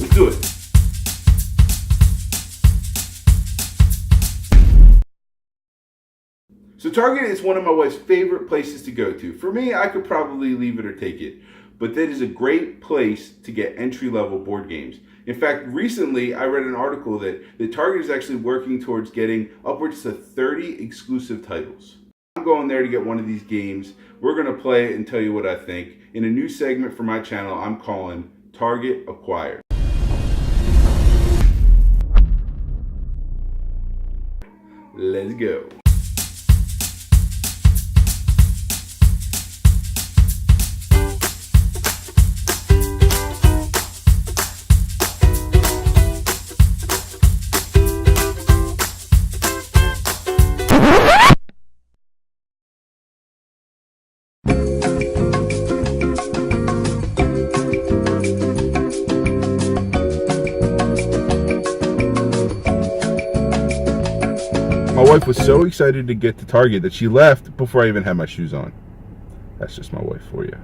Let's do it. So Target is one of my wife's favorite places to go to. For me, I could probably leave it or take it, but that is a great place to get entry-level board games. In fact, recently I read an article that Target is actually working towards getting upwards to 30 exclusive titles. I'm going there to get one of these games. We're going to play it and tell you what I think in a new segment for my channel I'm calling Target Acquired. Let's go. My wife was so excited to get to Target that she left before I even had my shoes on. That's just my wife for you.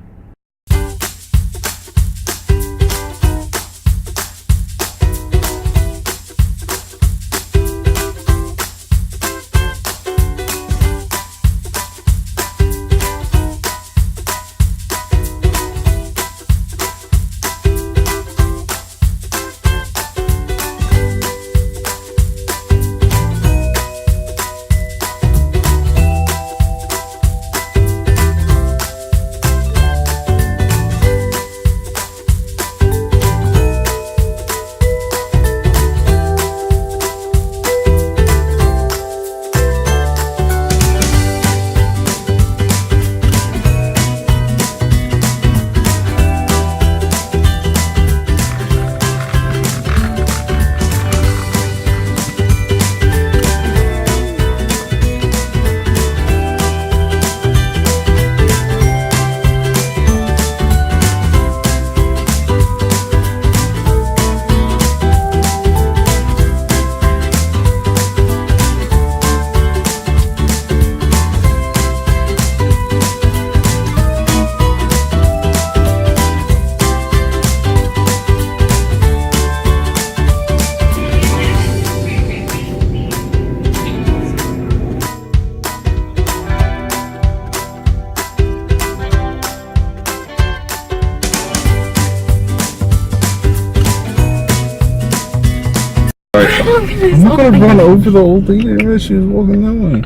I'm not gonna run over the old lady as she was walking that way.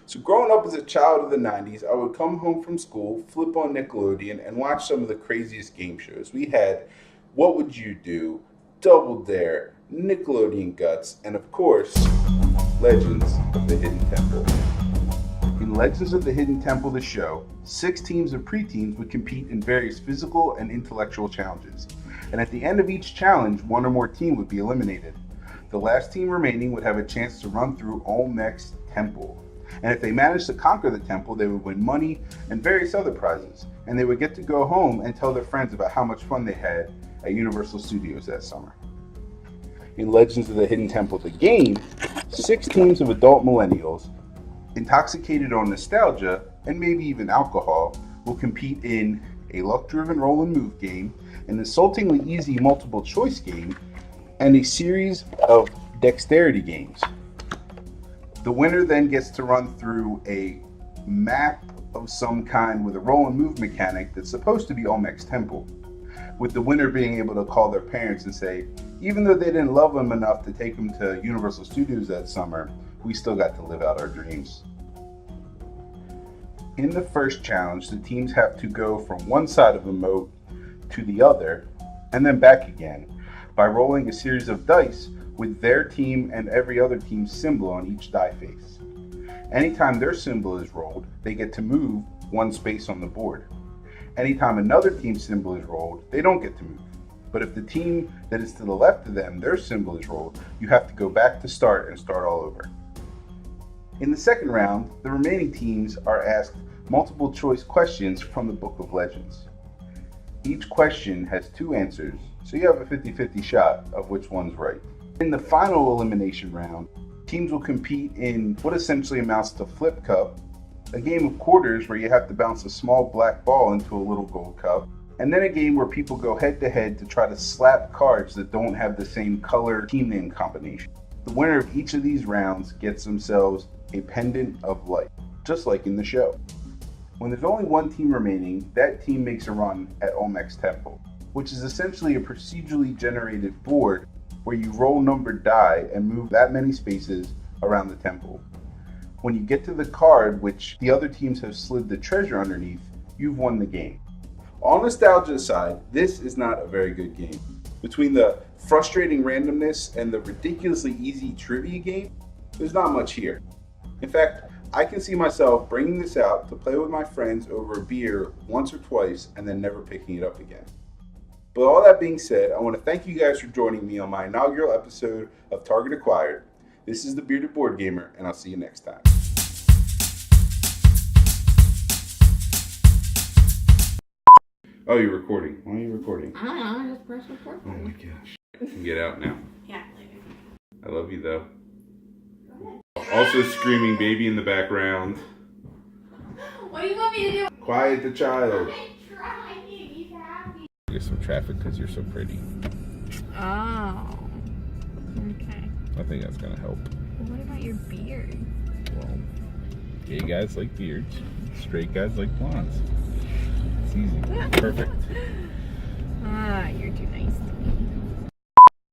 So growing up as a child of the 90s, I would come home from school, flip on Nickelodeon, and watch some of the craziest game shows. We had What Would You Do, Double Dare, Nickelodeon Guts, and of course, Legends of the Hidden Temple. In Legends of the Hidden Temple, the show, 6 teams of preteens would compete in various physical and intellectual challenges. And at the end of each challenge, one or more team would be eliminated. The last team remaining would have a chance to run through Olmec's Temple. And if they managed to conquer the temple, they would win money and various other prizes. And they would get to go home and tell their friends about how much fun they had at Universal Studios that summer. In Legends of the Hidden Temple, the game, 6 teams of adult millennials, intoxicated on nostalgia and maybe even alcohol, will compete in a luck-driven roll and move game, an insultingly easy multiple choice game, and a series of dexterity games. The winner then gets to run through a map of some kind with a roll and move mechanic that's supposed to be Olmec's Temple, with the winner being able to call their parents and say, even though they didn't love them enough to take them to Universal Studios that summer, we still got to live out our dreams. In the first challenge, the teams have to go from one side of the moat to the other, and then back again, by rolling a series of dice with their team and every other team's symbol on each die face. Anytime their symbol is rolled, they get to move one space on the board. Anytime another team's symbol is rolled, they don't get to move. But if the team that is to the left of them, their symbol is rolled, you have to go back to start and start all over. In the second round, the remaining teams are asked multiple choice questions from the Book of Legends. Each question has 2 answers, so you have a 50-50 shot of which one's right. In the final elimination round, teams will compete in what essentially amounts to Flip Cup, a game of quarters where you have to bounce a small black ball into a little gold cup, and then a game where people go head to head to try to slap cards that don't have the same color team name combination. The winner of each of these rounds gets themselves a pendant of light, just like in the show. When there's only one team remaining, that team makes a run at Olmec's Temple, which is essentially a procedurally generated board where you roll numbered die and move that many spaces around the temple. When you get to the card which the other teams have slid the treasure underneath, you've won the game. All nostalgia aside, this is not a very good game. Between the frustrating randomness and the ridiculously easy trivia game, there's not much here. In fact, I can see myself bringing this out to play with my friends over a beer once or twice and then never picking it up again. But all that being said, I want to thank you guys for joining me on my inaugural episode of Target Acquired. This is the Bearded Board Gamer, and I'll see you next time. Oh, you're recording. Why are you recording? I don't know, I just press record. Oh my gosh. You can get out now. Yeah, later. I love you though. Also screaming baby in the background. What do you want me to do? Quiet the child. I'm trying. He's happy. There's some traffic because you're so pretty. Oh. Okay. I think that's going to help. What about your beard? Well, gay guys like beards. Straight guys like blondes. It's easy. Perfect. Ah, you're too nice to me.